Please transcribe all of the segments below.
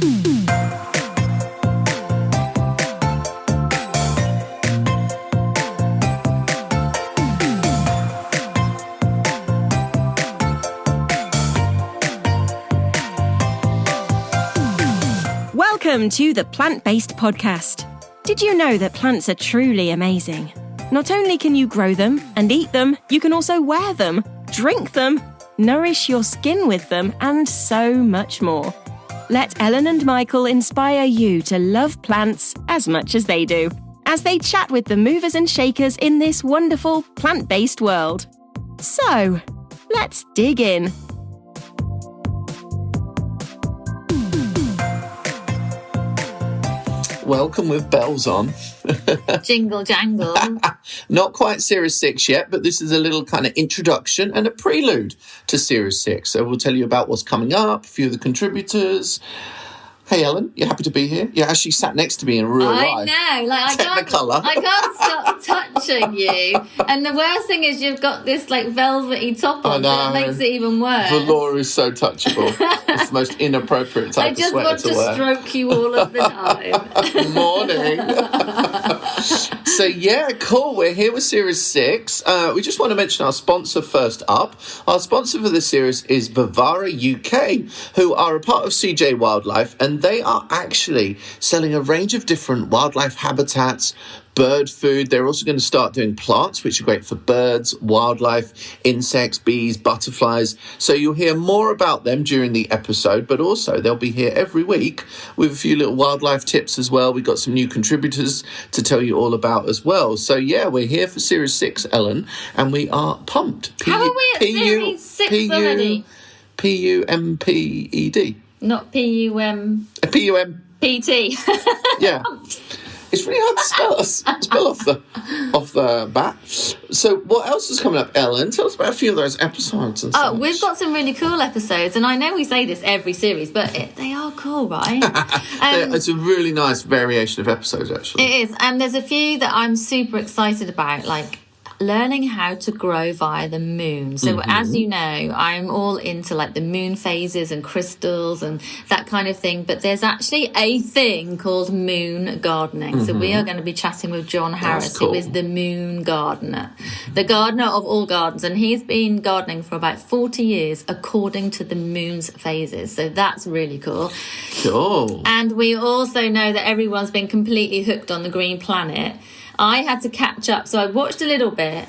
Welcome to the Plant-Based Podcast. Did you know that plants are truly amazing? Not only can you grow them and eat them, you can also wear them, drink them, nourish your skin with them, and so much more. Let Ellen and Michael inspire you to love plants as much as they do, as they chat with the movers and shakers in this wonderful plant-based world. So, let's dig in. Welcome with bells on. Jingle jangle. Not quite Series 6 yet, but this is a little kind of introduction and a prelude to Series 6. So we'll tell you about what's coming up, a few of the contributors. Hey, Ellen, you happy to be here? You actually sat next to me in real life. I know, I can't stop touching you. And the worst thing is you've got this like velvety top on, so it makes it even worse. Velour is so touchable. It's the most inappropriate type of sweater to wear. I just want to stroke you all of the time. Morning. So yeah, cool. We're here with Series 6. We just want to mention our sponsor first up. Our sponsor for this series is Vivara UK, who are a part of CJ Wildlife, and they are actually selling a range of different wildlife habitats, bird food. They're also going to start doing plants, which are great for birds, wildlife, insects, bees, butterflies. So you'll hear more about them during the episode, but also they'll be here every week with a few little wildlife tips as well. We've got some new contributors to tell you all about as well. So yeah, we're here for Series 6, Ellen, and we are pumped. How are we at Series 6 already? P-U-M-P-E-D. Not P-U-M... P-U-M... P-T. Yeah. It's really hard to spell off the bat. So what else is coming up, Ellen? Tell us about a few of those episodes and such. We've got some really cool episodes, and I know we say this every series, but they are cool, right? It's a really nice variation of episodes, actually. It is, and there's a few that I'm super excited about, like learning how to grow via the moon. So as you know, I'm all into like the moon phases and crystals and that kind of thing, but there's actually a thing called moon gardening. So we are going to be chatting with John Harris, who is the moon gardener, the gardener of all gardens, and he's been gardening for about 40 years according to the moon's phases. So that's really cool. Cool. And we also know that everyone's been completely hooked on the Green Planet. I had to catch up, so I watched a little bit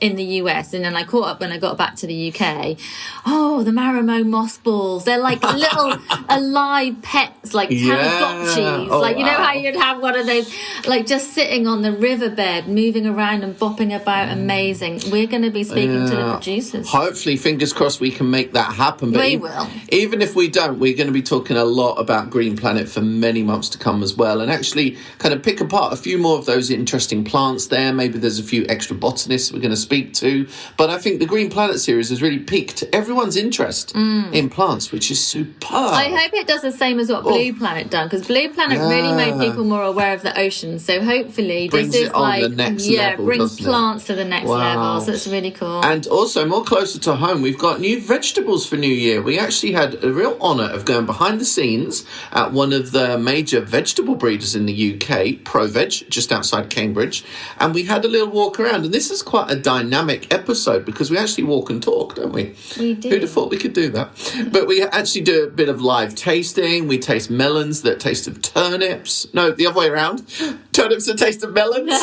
in the US, and then I caught up when I got back to the UK. Oh, the Marimo mothballs. They're like little alive pets, like Tamagotchis. You know how you'd have one of those, like just sitting on the riverbed, moving around and bopping about. Amazing. We're going to be speaking to the producers. Hopefully, fingers crossed, we can make that happen. But we will. Even if we don't, we're going to be talking a lot about Green Planet for many months to come as well, and actually kind of pick apart a few more of those interesting plants there. Maybe there's a few extra botanists we're going to speak to, but I think the Green Planet series has really piqued everyone's interest in plants, which is superb. I hope it does the same as what Blue Planet done, because Blue Planet really made people more aware of the ocean. So hopefully brings this is it on like the next level, brings plants to the next level. So it's really cool. And also more closer to home, we've got new vegetables for New Year. We actually had a real honour of going behind the scenes at one of the major vegetable breeders in the UK, ProVeg, just outside Cambridge, and we had a little walk around. And this is quite a dynamic episode because we actually walk and talk, don't we? We do. Who'd have thought we could do that? But we actually do a bit of live tasting. We taste melons that taste of turnips. No, the other way around. Turnips that taste of melons.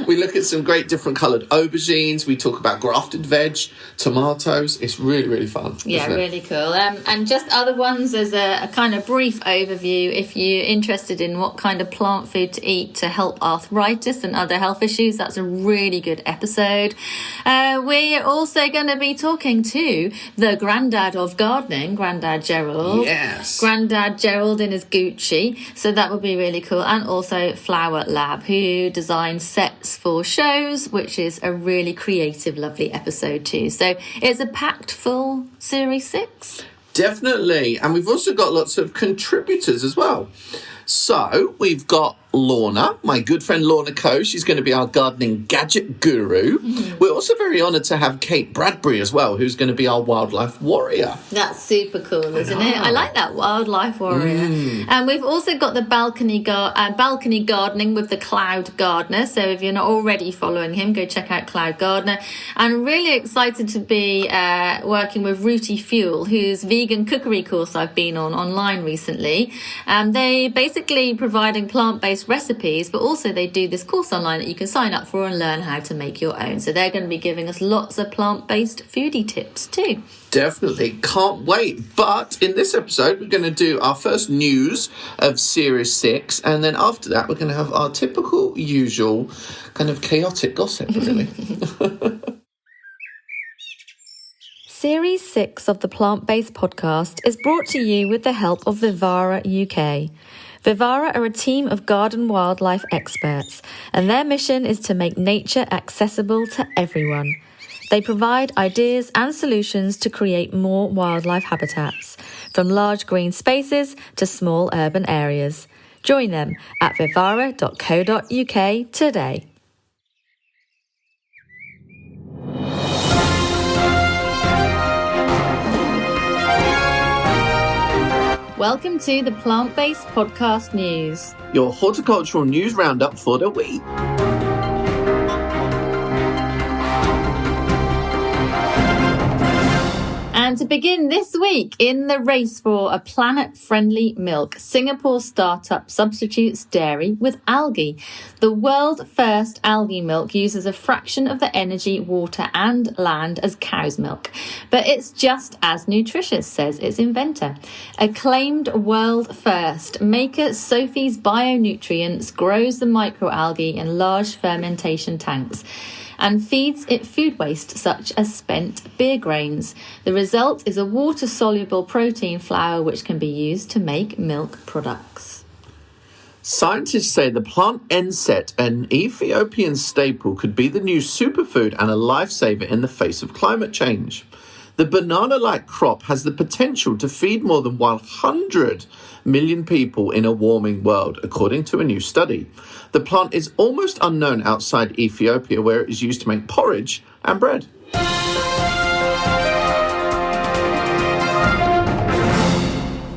We look at some great different coloured aubergines. We talk about grafted veg, tomatoes. It's really, really fun. Yeah, really cool. And just other ones as a kind of brief overview, if you're interested in what kind of plant food to eat to help arthritis and other health issues, that's a really good episode. We're also going to be talking to the granddad of gardening, Grandad Gerald. Yes. Grandad Gerald in his Gucci. So that would be really cool. And also Flower Lab, who designs sets for shows, which is a really creative, lovely episode too. So it's a packed full Series 6. Definitely. And we've also got lots of contributors as well. So we've got Lorna, my good friend Lorna Coe. She's going to be our gardening gadget guru. We're also very honoured to have Kate Bradbury as well, who's going to be our wildlife warrior. That's super cool, isn't it? I like that, wildlife warrior. And we've also got the balcony gardening with the Cloud Gardener. So if you're not already following him, go check out Cloud Gardener. And really excited to be working with Rooty Fuel, whose vegan cookery course I've been on online recently. They basically providing plant-based recipes, but also they do this course online that you can sign up for and learn how to make your own. So they're going to be giving us lots of plant-based foodie tips too. Definitely. Can't wait. But in this episode, we're going to do our first news of Series 6. And then after that, we're going to have our typical, usual kind of chaotic gossip, really. Series 6 of the Plant-Based Podcast is brought to you with the help of Vivara UK. Vivara are a team of garden wildlife experts, and their mission is to make nature accessible to everyone. They provide ideas and solutions to create more wildlife habitats, from large green spaces to small urban areas. Join them at vivara.co.uk today. Welcome to the Plant-Based Podcast News. Your horticultural news roundup for the week. And to begin this week, in the race for a planet-friendly milk, Singapore startup substitutes dairy with algae. The world-first algae milk uses a fraction of the energy, water and land as cow's milk. But it's just as nutritious, says its inventor. Acclaimed world-first, maker Sophie's Bionutrients grows the microalgae in large fermentation tanks and feeds it food waste such as spent beer grains. The result is a water-soluble protein flour which can be used to make milk products. Scientists say the plant enset, an Ethiopian staple, could be the new superfood and a lifesaver in the face of climate change. The banana-like crop has the potential to feed more than 100 million people in a warming world, according to a new study. The plant is almost unknown outside Ethiopia, where it is used to make porridge and bread.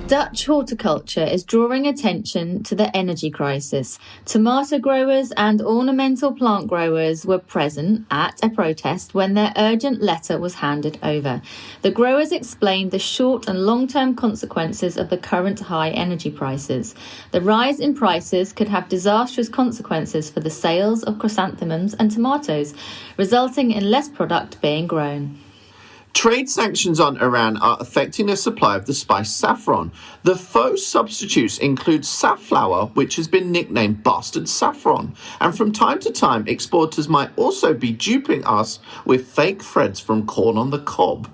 Dutch horticulture is drawing attention to the energy crisis. Tomato growers and ornamental plant growers were present at a protest when their urgent letter was handed over. The growers explained the short and long-term consequences of the current high energy prices. The rise in prices could have disastrous consequences for the sales of chrysanthemums and tomatoes, resulting in less product being grown. Trade sanctions on Iran are affecting the supply of the spice saffron. The faux substitutes include safflower, which has been nicknamed bastard saffron. And from time to time, exporters might also be duping us with fake threads from corn on the cob.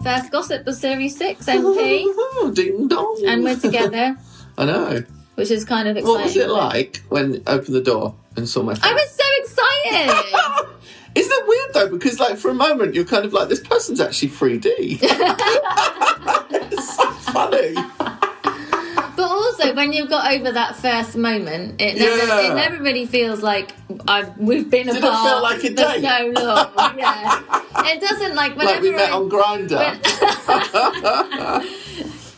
First gossip of Series 6, MP. Ding dong. And we're together. I know. Which is kind of exciting. What was it like when you opened the door and saw my face? I was so excited. Isn't it weird though? Because like for a moment you're kind of like, this person's actually 3D. It's so funny. But also, when you've got over that first moment, it never really feels like we've been Did apart it feel like a for date? so long. Yeah, it doesn't like whenever Like we met on Grindr.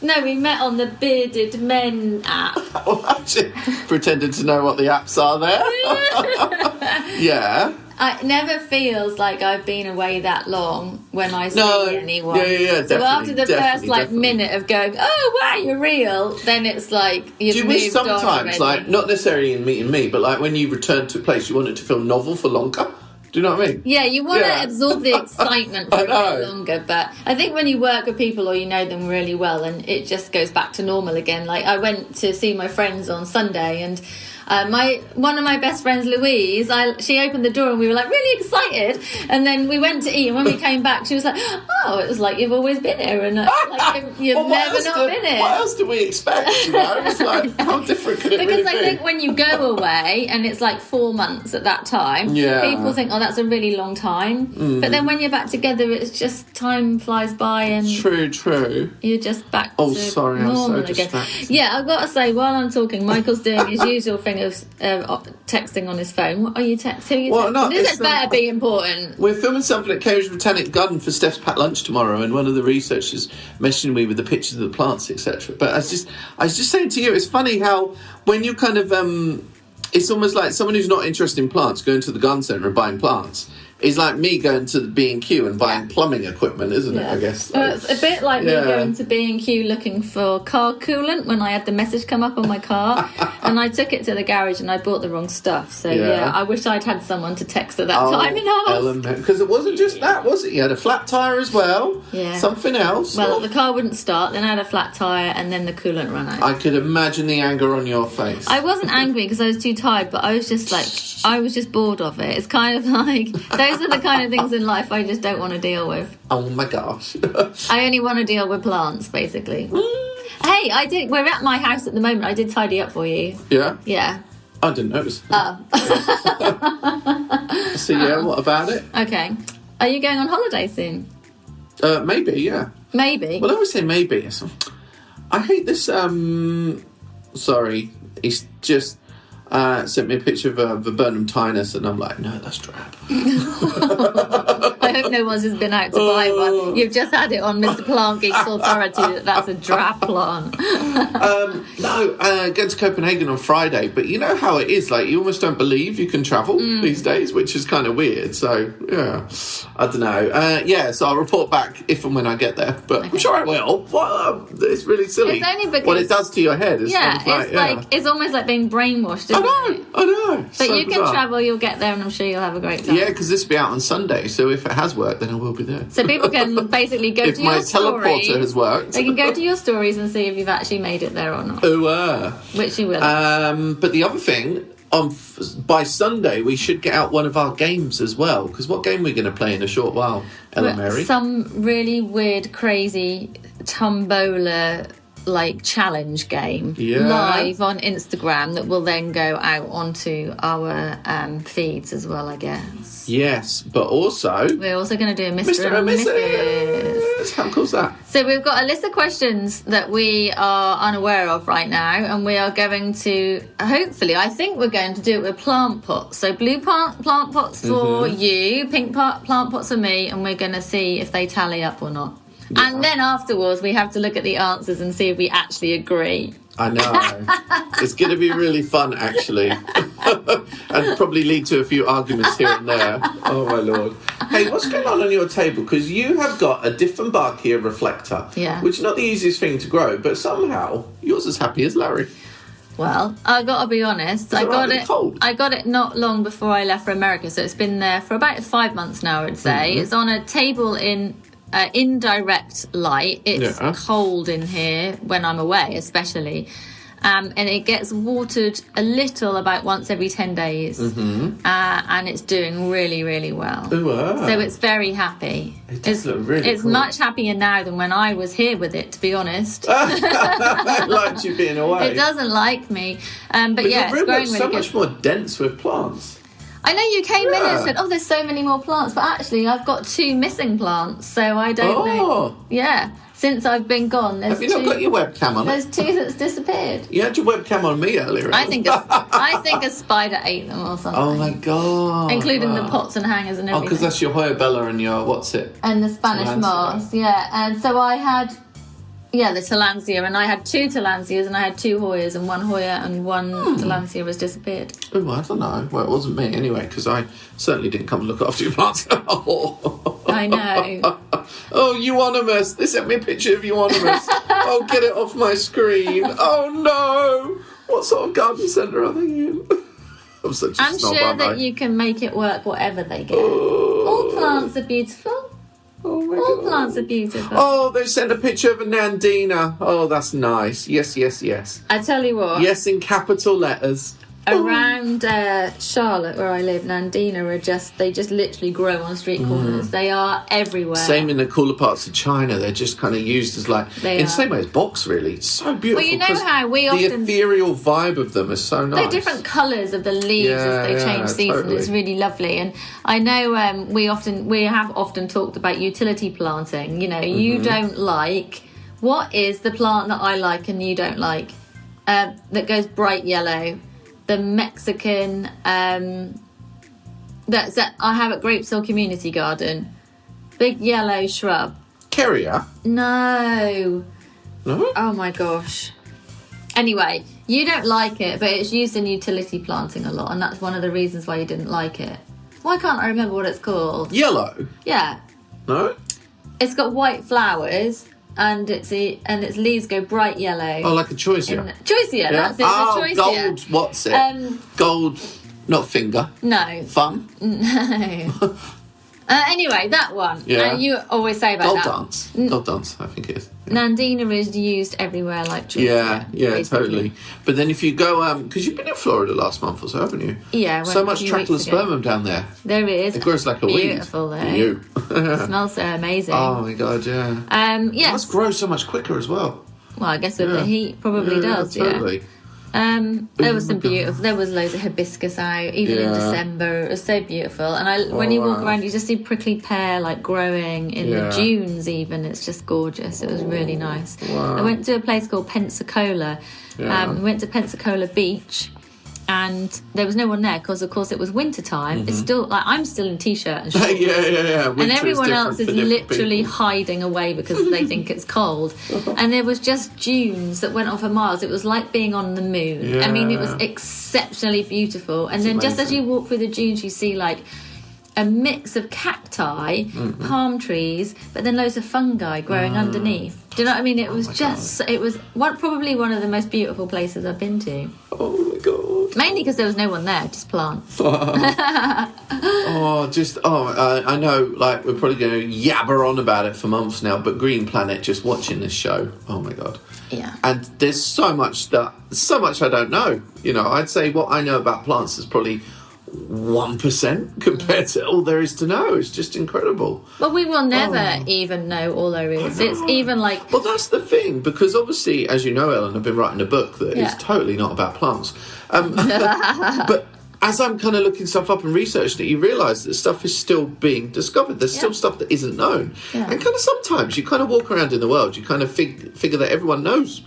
No, we met on the Bearded Men app. Well, actually, pretending to know what the apps are there. Yeah. It never feels like I've been away that long when I see anyone. Yeah, So after the first definitely. minute of going, oh wow, you're real, then it's like you've Do you moved wish on sometimes, already. like, not necessarily in meeting me, but like when you return to a place, you want it to feel novel for longer? Do you know what I mean? Yeah, you want to Yeah. absorb the excitement for I a know. bit longer, but I think when you work with people or you know them really well, and it just goes back to normal again. Like I went to see my friends on Sunday, and One of my best friends, Louise, she opened the door and we were like really excited. And then we went to eat, and when we came back, she was like, "Oh, it was like you've always been here, and like you've Well, never not been here." What else do we expect? You know? It's like, how different could it Because really I be? think when you go away and it's like 4 months at that time, people think, "Oh, that's a really long time." But then when you're back together, it's just time flies by and True. you're just back Oh, to sorry, I'm normal so again. distracted. Yeah, I've got to say, while I'm talking, Michael's doing his usual thing of texting on his phone. What are you texting? Who are you Well, texting? no, This it's, better be important. We're filming something at Cambridge Botanic Garden for Steph's Packed Lunch tomorrow, and one of the researchers mentioned me with the pictures of the plants, etc. But I was just saying to you, it's funny how when you kind of it's almost like someone who's not interested in plants going to the garden centre and buying plants. It's like me going to the B&Q and buying plumbing equipment, isn't it, I guess? It's a bit like me going to B&Q looking for car coolant when I had the message come up on my car and I took it to the garage and I bought the wrong stuff. So, I wish I'd had someone to text at that time and ask. Because it wasn't just that, was it? You had a flat tyre as well. Yeah. Something else. Well, the car wouldn't start, then I had a flat tyre and then the coolant ran out. I could imagine the anger on your face. I wasn't angry because I was too tired, but I was just like, I was just bored of it. It's kind of like, those are the kind of things in life I just don't want to deal with. Oh my gosh. I only want to deal with plants, basically. Hey, we're at my house at the moment. I did tidy up for you. Yeah? Yeah. I didn't notice. Oh. So, what about it? Okay. Are you going on holiday soon? Maybe, yeah. Maybe. Well, I always say maybe. I hate this, sorry, he's just sent me a picture of a viburnum tinus and I'm like, no, that's drab. I hope no one's just been out to buy one. You've just had it on Mr. Plant Geek's authority that that's a drab plant. Going to Copenhagen on Friday, but you know how it is, like you almost don't believe you can travel these days, which is kind of weird. So yeah, I don't know. So I'll report back if and when I get there, but I'm sure I will. It's really silly. It's only because what it does to your head. Is it's almost like being brainwashed. Isn't it? I know. But so you can bizarre. travel, you'll get there, and I'm sure you'll have a great time. Yeah, because this will be out on Sunday, so if it has worked, then I will be there. So people can basically go if to your my stories. teleporter has worked. They can go to your stories and see if you've actually made it there or not. Which you will. But the other thing, by Sunday, we should get out one of our games as well. Because what game are we going to play in a short while, Ella Mary? Some really weird, crazy tombola challenge game live on Instagram that will then go out onto our feeds as well, I guess. Yes, but also we're also going to do a Mr. and Mrs. How cool's that? So we've got a list of questions that we are unaware of right now, and we are going to hopefully, I think we're going to do it with plant pots. So blue plant pots for you, pink plant pots for me, and we're going to see if they tally up or not. Yeah. And then afterwards, we have to look at the answers and see if we actually agree. I know. It's going to be really fun, actually. And probably lead to a few arguments here and there. Oh, my Lord. Hey, what's going on your table? Because you have got a Dieffenbachia reflector, which is not the easiest thing to grow, but somehow yours is happy as Larry. Well, I got to be honest. I got it not long before I left for America, so it's been there for about 5 months now, I would say. Mm-hmm. It's on a table in indirect light. It's cold in here when I'm away, especially. And it gets watered a little about once every 10 days. Mm-hmm. And it's doing really, really well. So it's very happy. It does look really It's cool. Much happier now than when I was here with it, to be honest. It likes you being away. It doesn't like me. But yeah, the it's room growing looks really so good. much more dense with plants. I know you came in and said, there's so many more plants, but actually I've got 2 missing plants, so I don't know. Yeah, since I've been gone, there's Have you not got your webcam on? There's 2 that's disappeared. You had your webcam on me earlier. I think a spider ate them or something. Oh my God. Including the pots and hangers and everything. Oh, because that's your Hoya Bella and your, what's it? And the Spanish moss, And so I had... Yeah, the Tillandsia, and I had 2 Tillandsias, and I had 2 Hoyas, and 1 Hoya and 1 Tillandsia has disappeared. Oh, I don't know. Well, it wasn't me anyway, because I certainly didn't come and look after your plants. I know. Oh, Euonymus. They sent me a picture of Euonymus. Oh, get it off my screen. Oh, no. What sort of garden centre are they in? I'm such a I'm snob, sure that you can make it work whatever they get. All plants are beautiful. Oh my All God. plants are beautiful. Oh, they've sent a picture of a Nandina. Oh, that's nice. Yes. I tell you what. Yes, in capital letters. around Charlotte, where I live, Nandina they just literally grow on street corners. They are everywhere. Same in the cooler parts of China. They're just kind of used as like, in the same way as box, really. It's so beautiful. Well, you know how the ethereal vibe of them is so nice. The different colours of the leaves as they change season. Totally. It's really lovely. And I know we have often talked about utility planting. You know, you don't like. What is the plant that I like and you don't like? That goes bright yellow. The Mexican I have at Grapesill Community Garden. Big yellow shrub. Carrier? No. No? Oh my gosh. Anyway, you don't like it, but it's used in utility planting a lot, and that's one of the reasons why you didn't like it. Why can't I remember what it's called? Yellow? Yeah. No? It's got white flowers. And its leaves go bright yellow. Oh, like a choicea. Choicea, that's it. Oh, choicea. gold. What's it? Gold, not finger. No. Thumb. No. Anyway, that one. Yeah. You always say about Gold that. dance. Gold dance, I think it is. Yeah. Nandina is used everywhere like choicea. Yeah, basically. totally. But then if you go, because you've been in Florida last month or so, haven't you? Yeah. So much Trachlospermum down there. There is. It grows like a weed. Beautiful though. You. It smells so amazing. Oh my god, yeah. Yes. It must grow so much quicker as well. Well, I guess with the heat probably does. Totally. There was some beautiful. There was loads of hibiscus out, even in December. It was so beautiful. And when you walk around, you just see prickly pear like growing in the dunes. Even it's just gorgeous. It was really nice. Wow. I went to a place called Pensacola. We went to Pensacola Beach. And there was no one there because, of course, it was winter time. It's still like I'm still in t-shirt and shorts. yeah. And everyone else is literally hiding away because they think it's cold. And there was just dunes that went on for miles. It was like being on the moon. Yeah. I mean, it was exceptionally beautiful. And then just as you walk through the dunes, you see like a mix of cacti, palm trees, but then loads of fungi growing underneath. Do you know what I mean? It was probably one of the most beautiful places I've been to. Oh my god. Mainly because there was no one there, just plants. I know, like, we're probably going to yabber on about it for months now, but Green Planet, just watching this show, oh my god. Yeah. And there's so much I don't know. You know, I'd say what I know about plants is probably 1% compared to all there is to know. It's just incredible. But we will never even know all there is. It's even like... Well, that's the thing, because obviously, as you know, Ellen, I've been writing a book that is totally not about plants. But as I'm kind of looking stuff up and researching it, you realise that stuff is still being discovered. There's still stuff that isn't known. Yeah. And kind of sometimes you kind of walk around in the world, you kind of figure that everyone knows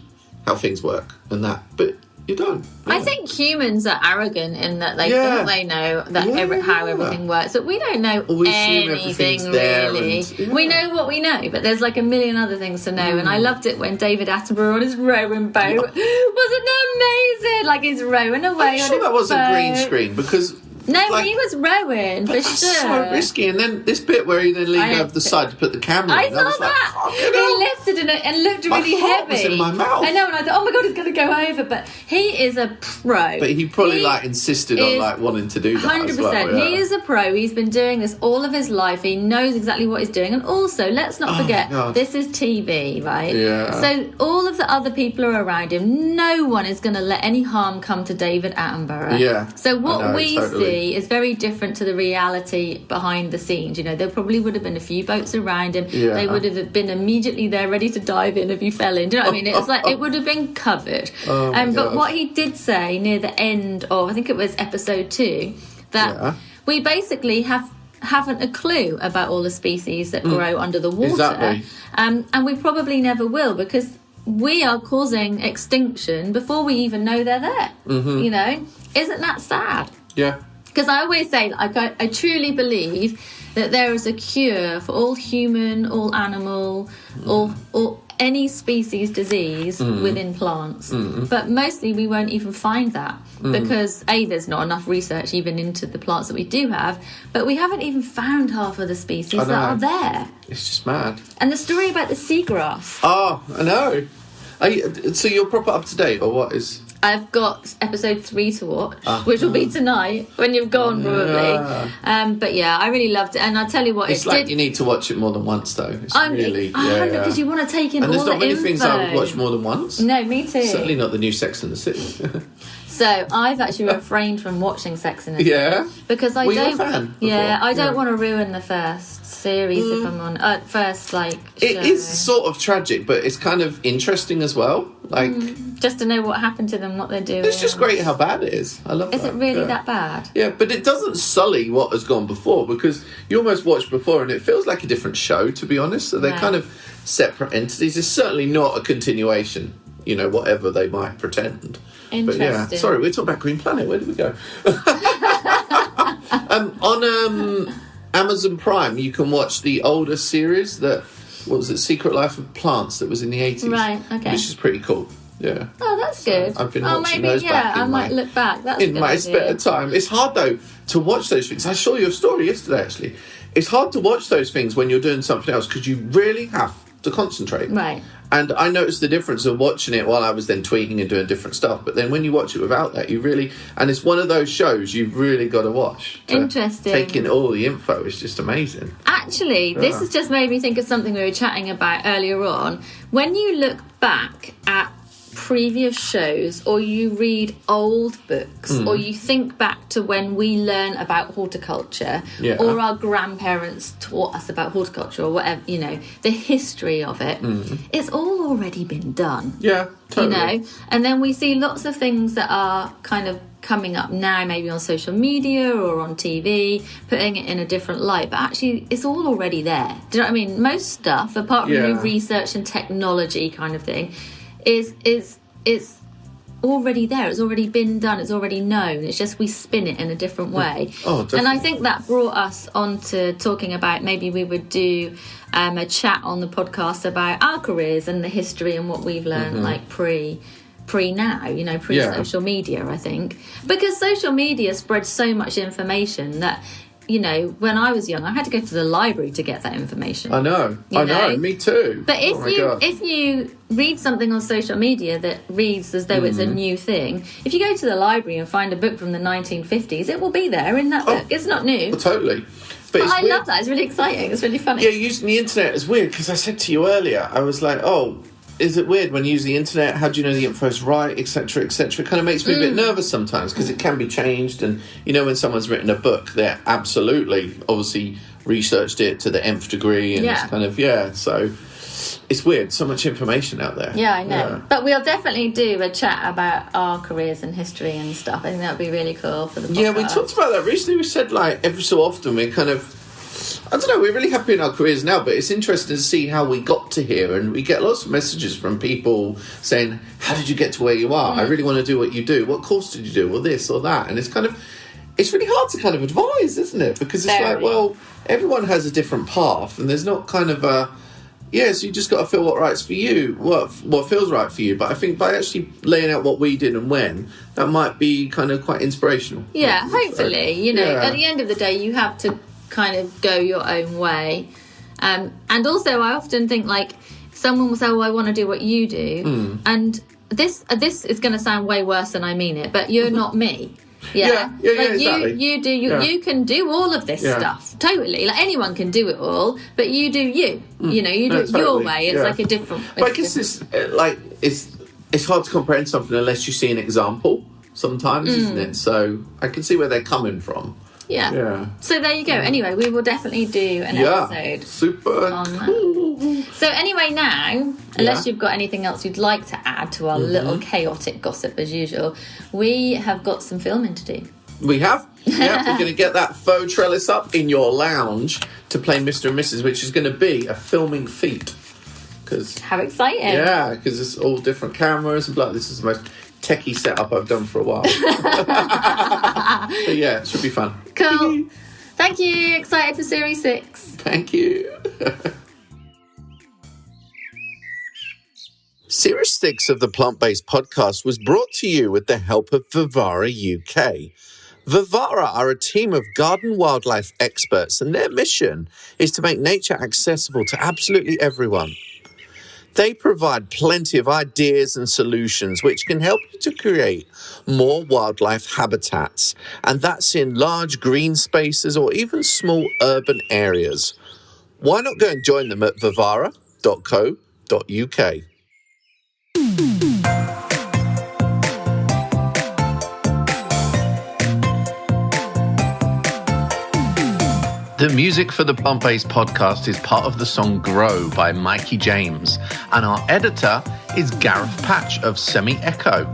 how things work and that, but you don't. Yeah. I think humans are arrogant in that they think they know that how everything works. But we don't know anything really. We know what we know, but there's like a million other things to know. And I loved it when David Attenborough on his rowing boat wasn't amazing? Like he's rowing away. I'm sure that wasn't green screen because. No, like, he was rowing for that's sure. So risky, and then this bit where he then leaned over the side to put the camera. I saw that. He lifted it and looked really heavy. Was in my mouth. I know, and I thought, oh my god, he's going to go over. But he is a pro. But he probably insisted on wanting to do that. 100%. As well, He is a pro. He's been doing this all of his life. He knows exactly what he's doing. And also, let's not forget, this is TV, right? Yeah. So all of the other people are around him. No one is going to let any harm come to David Attenborough. Yeah. So what we see is very different to the reality behind the scenes. You know, there probably would have been a few boats around him. Yeah. They would have been immediately there ready to dive in if you fell in. Do you know what I mean? It's like it would have been covered. But what he did say near the end of, I think it was episode 2, that we basically haven't a clue about all the species that grow under the water. Exactly. And we probably never will, because we are causing extinction before we even know they're there. Mm-hmm. You know? Isn't that sad? Yeah. Because I always say, like, I truly believe that there is a cure for all human, all animal, all any species disease within plants. But mostly we won't even find that because, A, there's not enough research even into the plants that we do have, but we haven't even found half of the species that are there. It's just mad. And the story about the seagrass. Oh, I know. So you're proper up to date, or what is... I've got episode 3 to watch, which will be tonight when you've gone, probably. But yeah, I really loved it, and I'll tell you what, it's like you need to watch it more than once, though. It's really, because you want to take in all the info. And there's not many things I would watch more than once. No, me too. Certainly not the new Sex and the City. So I've actually refrained from watching Sex and the City. Yeah? Because I Were you a don't. fan before? Yeah, I don't Yeah. want to ruin the first series if I'm on. First, like. It show. is sort of tragic, but it's kind of interesting as well. Like, Just to know what happened to them, what they're doing. it's just great how bad it is. I love Is that. it really Yeah. that bad? Yeah, but it doesn't sully what has gone before, because you almost watched before and it feels like a different show, to be honest. So they're Right. kind of separate entities. It's certainly not a continuation, whatever they might pretend. But yeah, Interesting. sorry, we're talking about Green Planet. Where did we go? On Amazon Prime, you can watch the older series what was it, Secret Life of Plants, that was in the 80s. Right, okay. Which is pretty cool. Yeah. Oh, that's good. I've been oh, watching maybe, those back in I might look back. That's a in good my idea. spare time. It's hard though to watch those things. I saw your story yesterday actually. It's hard to watch those things when you're doing something else because you really have to concentrate. Right. And I noticed the difference of watching it while I was then tweeting and doing different stuff. But then when you watch it without that, and it's one of those shows you've really got to watch. Interesting. Taking all the info is just amazing. Actually, this has just made me think of something we were chatting about earlier on. When you look back at previous shows, or you read old books, or you think back to when we learn about horticulture, Yeah. or our grandparents taught us about horticulture, or whatever, the history of it, it's all already been done. Yeah, totally. And then we see lots of things that are kind of coming up now, maybe on social media or on TV, putting it in a different light, but actually it's all already there. Do you know what I mean? Most stuff, apart from new research and technology kind of thing, is already there. It's already been done. It's already known. It's just we spin it in a different way. Oh, definitely. And I think that brought us on to talking about maybe we would do a chat on the podcast about our careers and the history and what we've learned, like pre now, pre-social media, I think. Because social media spreads so much information that, when I was young, I had to go to the library to get that information. I know. Me too. But God. if you read something on social media that reads as though it's a new thing, if you go to the library and find a book from the 1950s, it will be there in that book. It's not new. Totally. But it's I weird. love that. It's really exciting. It's really funny. Yeah, using the internet is weird because I said to you earlier, I was like, is it weird when you use the internet? How do you know the info's right, etc., etc.? It kind of makes me a bit nervous sometimes because it can be changed. And, when someone's written a book, they're absolutely, obviously, researched it to the nth degree. And it's kind of, so it's weird. So much information out there. Yeah, I know. Yeah. But we'll definitely do a chat about our careers and history and stuff. I think that would be really cool for the podcast. Yeah, we talked about that recently. We said, every so often we're kind of, I don't know, we're really happy in our careers now, but it's interesting to see how we got to here. And we get lots of messages from people saying, how did you get to where you are? I really want to do what you do. What course did you do? Or this or that. And it's really hard to kind of advise, isn't it? Because it's everyone has a different path and there's not kind of so you just got to feel what right's for you, what feels right for you. But I think by actually laying out what we did and when, that might be kind of quite inspirational. Yeah, hopefully. Yeah. At the end of the day, you have to kind of go your own way. And also, I often think, someone will say, I want to do what you do. And this is going to sound way worse than I mean it, but you're not me. Yeah, exactly. You can do all of this stuff totally. Anyone can do it all, but you do you. You do it your way. It's like a different. But I guess it's hard to comprehend something unless you see an example. Sometimes, isn't it? So I can see where they're coming from. Yeah. So there you go. Anyway, we will definitely do an episode. Super cool. So anyway, now, unless you've got anything else you'd like to add to our little chaotic gossip as usual, we have got some filming to do. We have. Yeah, we're going to get that faux trellis up in your lounge to play Mr. and Mrs., which is going to be a filming feat. How exciting. Yeah, because it's all different cameras and blah. This is the most techie setup I've done for a while. But yeah, it should be fun. Cool. Thank you. Excited for Series 6. Thank you. Series 6 of the Plant-Based Podcast was brought to you with the help of Vivara UK. Vivara are a team of garden wildlife experts, and their mission is to make nature accessible to absolutely everyone. They provide plenty of ideas and solutions which can help you to create more wildlife habitats, and that's in large green spaces or even small urban areas. Why not go and join them at vivara.co.uk? The music for the Plant Based podcast is part of the song Grow by Mikey James, and our editor is Gareth Patch of Semi Echo.